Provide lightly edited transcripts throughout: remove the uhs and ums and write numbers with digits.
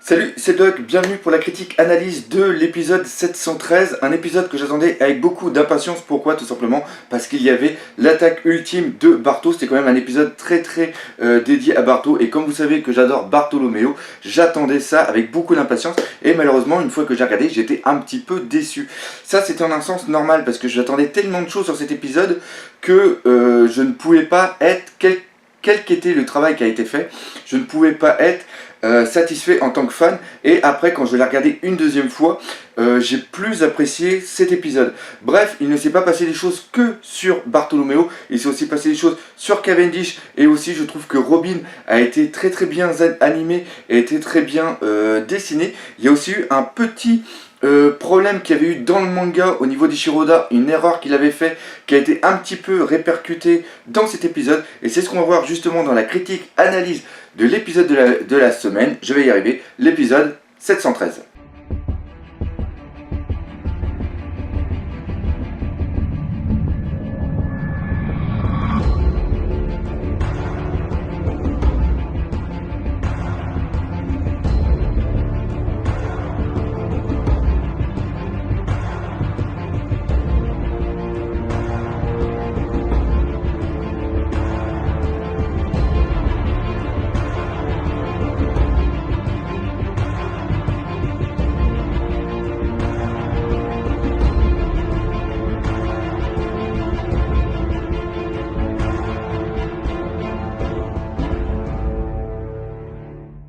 Salut, c'est Doc, bienvenue pour la critique analyse de l'épisode 713, un épisode que j'attendais avec beaucoup d'impatience. Pourquoi? Tout simplement parce qu'il y avait l'attaque ultime de Barto. C'était quand même un épisode très dédié à Barto, et comme vous savez que j'adore Bartolomeo, j'attendais ça avec beaucoup d'impatience, et malheureusement une fois que j'ai regardé, j'étais un petit peu déçu. Ça, c'était en un sens normal parce que j'attendais tellement de choses sur cet épisode que je ne pouvais pas être quel qu'était le travail qui a été fait, je ne pouvais pas être satisfait en tant que fan. Et après, quand je l'ai regardé une deuxième fois, j'ai plus apprécié cet épisode. Bref, il ne s'est pas passé des choses que sur Bartolomeo, il s'est aussi passé des choses sur Cavendish, et aussi je trouve que Robin a été très bien animé et été très bien dessiné. Il y a aussi eu un petit problème qu'il y avait eu dans le manga au niveau d'Ishiroda, une erreur qu'il avait fait qui a été un petit peu répercutée dans cet épisode, et c'est ce qu'on va voir justement dans la critique analyse de l'épisode de la semaine. Je vais y arriver, l'épisode 713.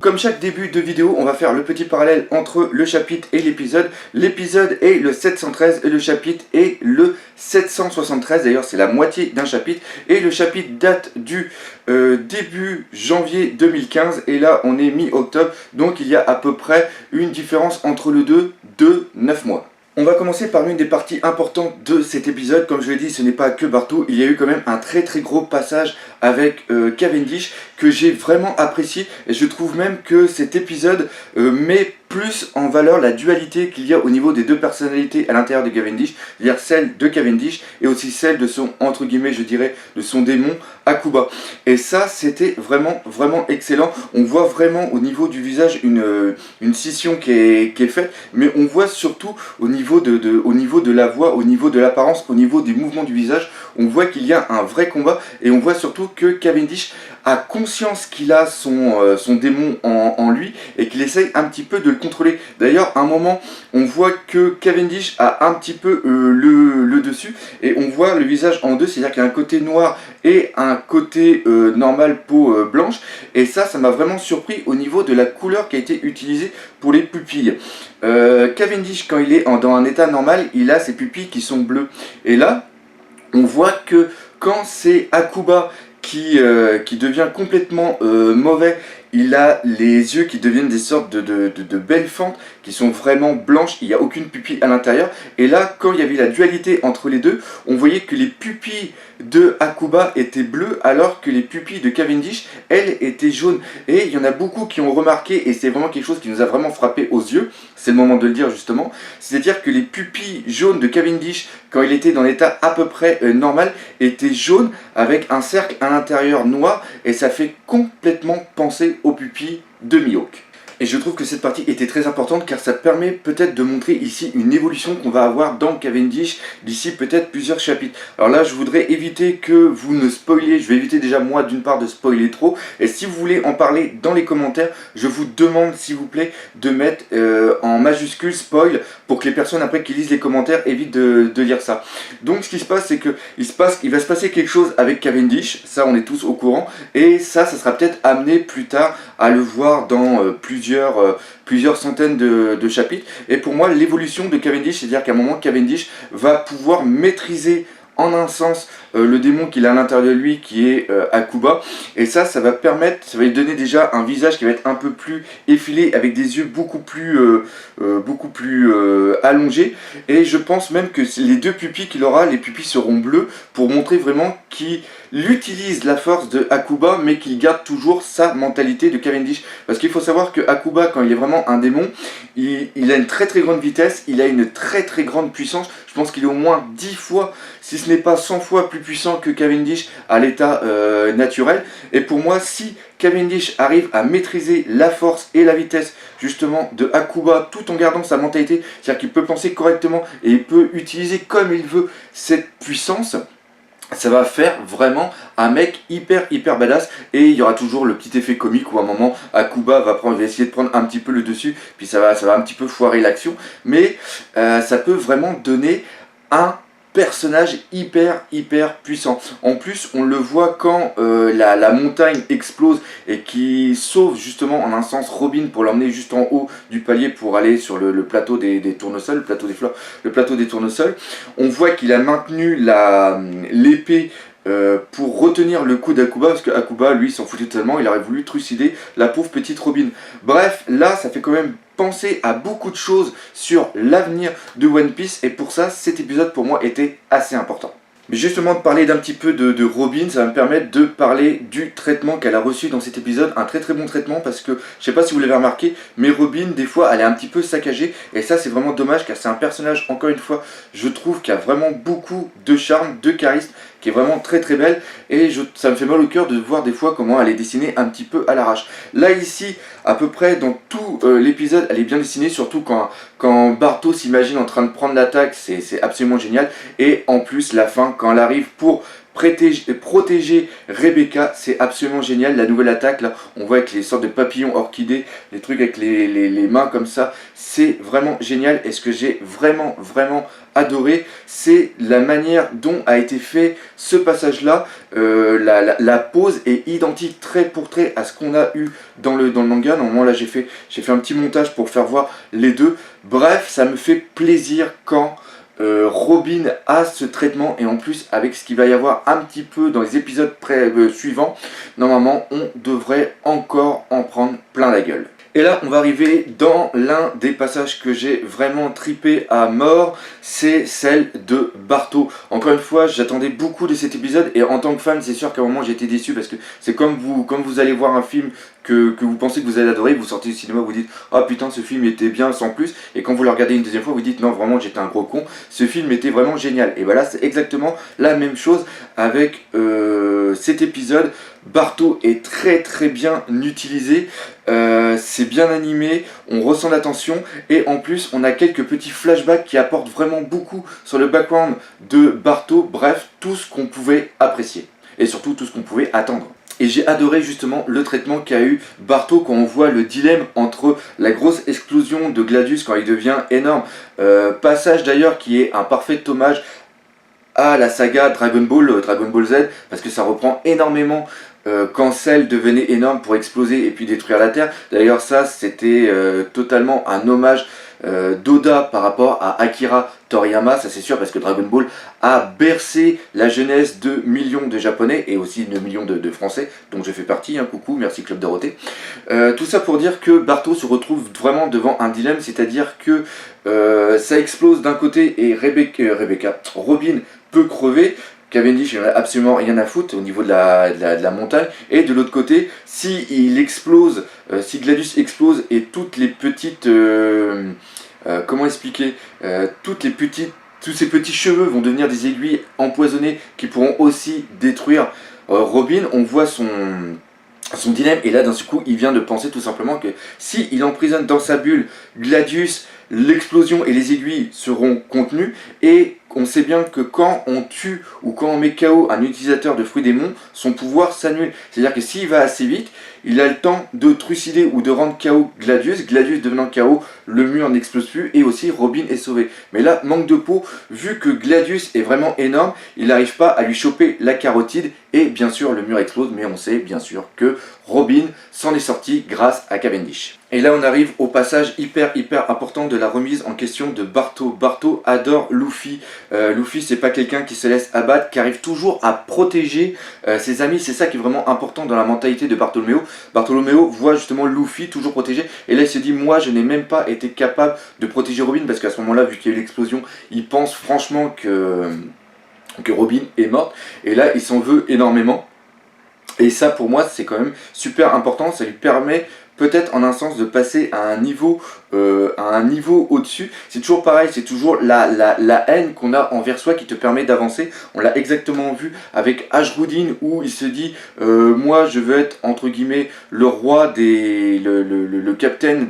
Comme chaque début de vidéo, on va faire le petit parallèle entre le chapitre et l'épisode. L'épisode est le 713 et le chapitre est le 773. D'ailleurs, c'est la moitié d'un chapitre. Et le chapitre date du début janvier 2015. Et là, on est mi-octobre. Donc, il y a à peu près une différence entre le deux de 9 mois. On va commencer par l'une des parties importantes de cet épisode. Comme je l'ai dit, ce n'est pas que Barto, il y a eu quand même un très gros passage avec Cavendish que j'ai vraiment apprécié, et je trouve même que cet épisode met plus en valeur la dualité qu'il y a au niveau des deux personnalités à l'intérieur de Cavendish, c'est-à-dire celle de Cavendish et aussi celle de son, entre guillemets, je dirais, de son démon Akuba. Et ça, c'était vraiment excellent. On voit vraiment au niveau du visage une scission qui est faite, mais on voit surtout au niveau de la voix, au niveau de l'apparence, au niveau des mouvements du visage, on voit qu'il y a un vrai combat, et on voit surtout que Cavendish a conscience qu'il a son démon en lui, et qu'il essaye un petit peu de le contrôler. D'ailleurs, à un moment, on voit que Cavendish a un petit peu le dessus, et on voit le visage en deux, c'est-à-dire qu'il y a un côté noir et un côté normal, peau blanche, et ça m'a vraiment surpris au niveau de la couleur qui a été utilisée pour les pupilles. Cavendish, quand il est dans un état normal, il a ses pupilles qui sont bleues, et là, on voit que quand c'est Akuba qui devient complètement mauvais, il a les yeux qui deviennent des sortes de belles fentes qui sont vraiment blanches, il n'y a aucune pupille à l'intérieur. Et là, quand il y avait la dualité entre les deux, on voyait que les pupilles de Akuba étaient bleues, alors que les pupilles de Cavendish, elles, étaient jaunes. Et il y en a beaucoup qui ont remarqué, et c'est vraiment quelque chose qui nous a vraiment frappé aux yeux, c'est le moment de le dire justement, c'est-à-dire que les pupilles jaunes de Cavendish, quand il était dans l'état à peu près normal, étaient jaunes avec un cercle à l'intérieur noir, et ça fait complètement penser aux pupilles de Mihawk. Et je trouve que cette partie était très importante, car ça permet peut-être de montrer ici une évolution qu'on va avoir dans Cavendish d'ici peut-être plusieurs chapitres. Alors là, je voudrais éviter que vous ne spoiliez, je vais éviter déjà moi d'une part de spoiler trop, et si vous voulez en parler dans les commentaires, je vous demande s'il vous plaît de mettre en majuscule spoil, pour que les personnes après qui lisent les commentaires évitent de lire ça. Donc ce qui se passe, c'est que il va se passer quelque chose avec Cavendish, ça on est tous au courant, et ça sera peut-être amené plus tard à le voir dans plusieurs centaines de chapitres. Et pour moi, l'évolution de Cavendish, c'est-à-dire qu'à un moment, Cavendish va pouvoir maîtriser en un sens le démon qu'il a à l'intérieur de lui, qui est Akuba, et ça va permettre, ça va lui donner déjà un visage qui va être un peu plus effilé, avec des yeux beaucoup plus allongés, et je pense même que les deux pupilles qu'il aura, les pupilles seront bleues, pour montrer vraiment qu'il utilise la force de Akuba, mais qu'il garde toujours sa mentalité de Cavendish, parce qu'il faut savoir que Akuba, quand il est vraiment un démon, il a une très grande vitesse, il a une très grande puissance. Je pense qu'il est au moins 10 fois, si ce n'est pas 100 fois plus puissant que Cavendish à l'état naturel. Et pour moi, si Cavendish arrive à maîtriser la force et la vitesse justement de Hakuba tout en gardant sa mentalité, c'est-à-dire qu'il peut penser correctement et il peut utiliser comme il veut cette puissance, ça va faire vraiment un mec hyper badass. Et il y aura toujours le petit effet comique où à un moment Hakuba va essayer de prendre un petit peu le dessus, puis ça va un petit peu foirer l'action, mais ça peut vraiment donner un personnage hyper puissant. En plus, on le voit quand la montagne explose et qui sauve justement en un sens Robin pour l'emmener juste en haut du palier pour aller sur le plateau des tournesols, le plateau des fleurs, le plateau des tournesols. On voit qu'il a maintenu l'épée pour retenir le coup d'Hakuba, parce que Hakuba lui s'en foutait totalement, il aurait voulu trucider la pauvre petite Robin. Bref, là ça fait quand même penser à beaucoup de choses sur l'avenir de One Piece, et pour ça cet épisode pour moi était assez important. Mais justement, de parler d'un petit peu de Robin, ça va me permettre de parler du traitement qu'elle a reçu dans cet épisode. Un très bon traitement, parce que, je sais pas si vous l'avez remarqué, mais Robin, des fois, elle est un petit peu saccagée. Et ça, c'est vraiment dommage, car c'est un personnage, encore une fois, je trouve, qui a vraiment beaucoup de charme, de charisme, qui est vraiment très belle. Et ça me fait mal au cœur de voir des fois comment elle est dessinée un petit peu à l'arrache. Là, ici, à peu près dans tout l'épisode, elle est bien dessinée, surtout quand Barto s'imagine en train de prendre l'attaque, c'est absolument génial. Et en plus, la fin, quand elle arrive pour protéger Rebecca, c'est absolument génial. La nouvelle attaque, là, on voit avec les sortes de papillons orchidées, les trucs avec les mains comme ça, c'est vraiment génial. Et ce que j'ai vraiment adoré, c'est la manière dont a été fait ce passage-là. La pose est identique trait pour trait à ce qu'on a eu dans le manga. Normalement, là, j'ai fait un petit montage pour faire voir les deux. Bref, ça me fait plaisir quand Robin a ce traitement, et en plus avec ce qu'il va y avoir un petit peu dans les épisodes suivants, normalement on devrait encore en prendre plein la gueule. Et là on va arriver dans l'un des passages que j'ai vraiment tripé à mort, c'est celle de Barto. Encore une fois, j'attendais beaucoup de cet épisode, et en tant que fan c'est sûr qu'à un moment j'ai été déçu, parce que c'est comme vous allez voir un film que vous pensez que vous allez adorer, vous sortez du cinéma, vous dites « Ah putain, ce film était bien sans plus », et quand vous le regardez une deuxième fois, vous dites « Non, vraiment, j'étais un gros con, ce film était vraiment génial ». Et voilà, c'est exactement la même chose avec cet épisode. Barto est très bien utilisé, c'est bien animé, on ressent la tension, et en plus on a quelques petits flashbacks qui apportent vraiment beaucoup sur le background de Barto. Bref, tout ce qu'on pouvait apprécier, et surtout tout ce qu'on pouvait attendre. Et j'ai adoré justement le traitement qu'a eu Barto quand on voit le dilemme entre la grosse explosion de Gladius quand il devient énorme, passage d'ailleurs qui est un parfait hommage à la saga Dragon Ball Z, parce que ça reprend énormément quand Cell devenait énorme pour exploser et puis détruire la Terre. D'ailleurs ça c'était totalement un hommage d'Oda par rapport à Akira Toriyama, ça c'est sûr, parce que Dragon Ball a bercé la jeunesse de millions de Japonais et aussi de millions de Français, donc je fais partie, hein, coucou, merci Club Dorothée. Tout ça pour dire que Barto se retrouve vraiment devant un dilemme, c'est-à-dire que ça explose d'un côté et Robin peut crever. Cavendish, il n'en a absolument rien à foutre au niveau de la montagne. Et de l'autre côté, si Gladius explose et toutes les petites... comment expliquer tous ces petits cheveux vont devenir des aiguilles empoisonnées qui pourront aussi détruire Robin, on voit son dilemme, et là d'un seul coup il vient de penser tout simplement que si il emprisonne dans sa bulle Gladius, l'explosion et les aiguilles seront contenues, et on sait bien que quand on tue ou quand on met KO un utilisateur de fruits démons, son pouvoir s'annule. C'est-à-dire que s'il va assez vite, il a le temps de trucider ou de rendre KO Gladius. Gladius devenant KO, le mur n'explose plus et aussi Robin est sauvé. Mais là, manque de peau, vu que Gladius est vraiment énorme, il n'arrive pas à lui choper la carotide et bien sûr le mur explose, mais on sait bien sûr que Robin s'en est sorti grâce à Cavendish. Et là on arrive au passage hyper important de la remise en question de Barto. Barto adore Luffy. Luffy c'est pas quelqu'un qui se laisse abattre, qui arrive toujours à protéger ses amis. C'est ça qui est vraiment important dans la mentalité de Bartolomeo. Bartolomeo voit justement Luffy toujours protégé, et là il se dit moi je n'ai même pas été capable de protéger Robin, parce qu'à ce moment là, vu qu'il y a eu l'explosion, il pense franchement que Robin est morte, et là il s'en veut énormément. Et ça pour moi c'est quand même super important, ça lui permet peut-être en un sens de passer à un niveau au-dessus. C'est toujours pareil, c'est toujours la haine qu'on a envers soi qui te permet d'avancer. On l'a exactement vu avec Ashruddin où il se dit moi je veux être entre guillemets le roi le capitaine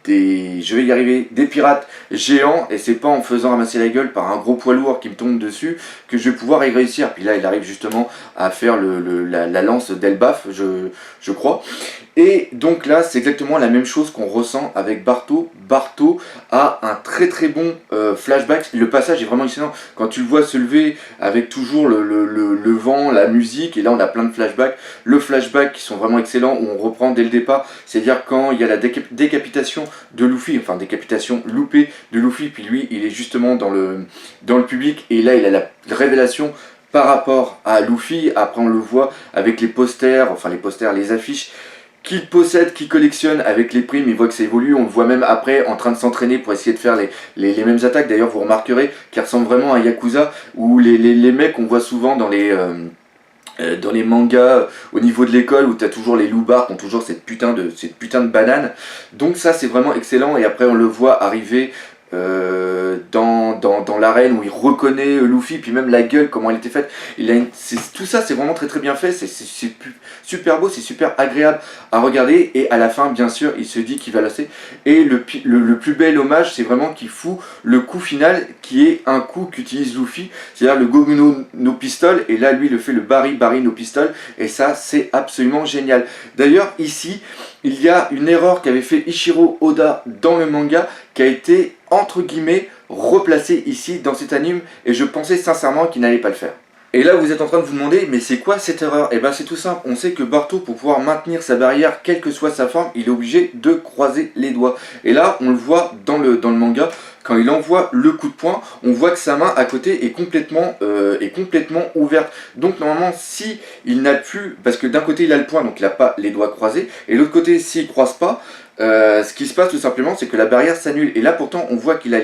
je vais y arriver, des pirates géants, et c'est pas en faisant ramasser la gueule par un gros poids lourd qui me tombe dessus que je vais pouvoir y réussir. Puis là il arrive justement à faire la lance d'Elbaf, je crois. Et donc là c'est exactement la même chose qu'on ressent avec Barto. Barto a un très très bon flashback, le passage est vraiment excellent, quand tu le vois se lever avec toujours le vent, la musique, et là on a plein de flashbacks, le flashback qui sont vraiment excellents où on reprend dès le départ, c'est-à-dire quand il y a la décapitation de Luffy, enfin décapitation loupée de Luffy, puis lui il est justement dans le public, et là il a la révélation par rapport à Luffy. Après on le voit avec les posters, les affiches qu'il possède, qu'il collectionne avec les primes, il voit que ça évolue, on le voit même après en train de s'entraîner pour essayer de faire les mêmes attaques. D'ailleurs vous remarquerez qu'il ressemble vraiment à Yakuza, où les mecs qu'on voit souvent dans les mangas au niveau de l'école où tu as toujours les loupards qui ont toujours cette putain de banane. Donc ça c'est vraiment excellent, et après on le voit arriver dans l'arène où il reconnaît Luffy, puis même la gueule, comment elle était faite. Tout ça c'est vraiment très très bien fait, c'est super beau, c'est super agréable à regarder, et à la fin bien sûr il se dit qu'il va lasser, et le plus bel hommage c'est vraiment qu'il fout le coup final qui est un coup qu'utilise Luffy, c'est-à-dire le Gomu no Pistol, et là lui il le fait le Bari no Pistol, et ça c'est absolument génial. D'ailleurs ici il y a une erreur qu'avait fait Ichiro Oda dans le manga qui a été entre guillemets replacée ici dans cet anime, et je pensais sincèrement qu'il n'allait pas le faire. Et là vous êtes en train de vous demander mais c'est quoi cette erreur? Et bien c'est tout simple, on sait que Barto pour pouvoir maintenir sa barrière quelle que soit sa forme il est obligé de croiser les doigts, et là on le voit dans le manga. Quand il envoie le coup de poing, on voit que sa main à côté est complètement ouverte. Donc normalement, si il n'a plus, parce que d'un côté il a le poing, donc il n'a pas les doigts croisés, et de l'autre côté, s'il ne croise pas, ce qui se passe tout simplement, c'est que la barrière s'annule. Et là pourtant, on voit qu'il a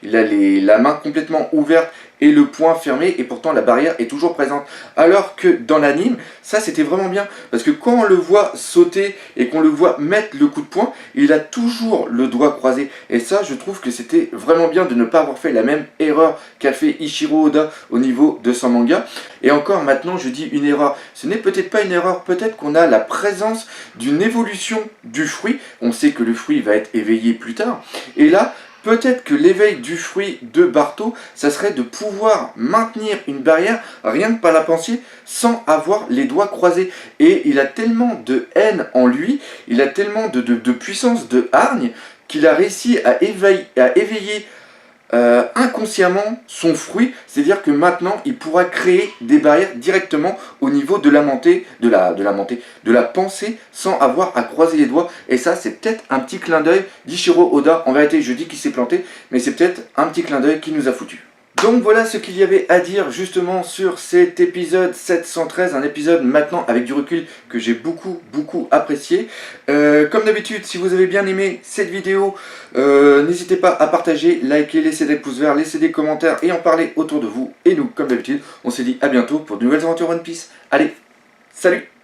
la main complètement ouverte et le poing fermé, et pourtant la barrière est toujours présente. Alors que dans l'anime, ça c'était vraiment bien, parce que quand on le voit sauter et qu'on le voit mettre le coup de poing, il a toujours le doigt croisé. Et ça, je trouve que c'était vraiment bien de ne pas avoir fait la même erreur qu'a fait Ichiro Oda au niveau de son manga. Et encore maintenant, je dis une erreur. Ce n'est peut-être pas une erreur, peut-être qu'on a la présence d'une évolution du fruit. On sait que le fruit va être éveillé plus tard. Et là, peut-être que l'éveil du fruit de Barto, ça serait de pouvoir maintenir une barrière rien que par la pensée sans avoir les doigts croisés. Et il a tellement de haine en lui, il a tellement de puissance, de hargne, qu'il a réussi à éveiller inconsciemment son fruit, c'est-à-dire que maintenant il pourra créer des barrières directement au niveau de la pensée sans avoir à croiser les doigts. Et ça c'est peut-être un petit clin d'œil d'Ichiro Oda. En vérité je dis qu'il s'est planté, mais c'est peut-être un petit clin d'œil qui nous a foutu. Donc voilà ce qu'il y avait à dire justement sur cet épisode 713, un épisode maintenant avec du recul que j'ai beaucoup apprécié. Comme d'habitude, si vous avez bien aimé cette vidéo, n'hésitez pas à partager, liker, laisser des pouces verts, laisser des commentaires et en parler autour de vous. Et nous, comme d'habitude, on se dit à bientôt pour de nouvelles aventures One Piece. Allez, salut!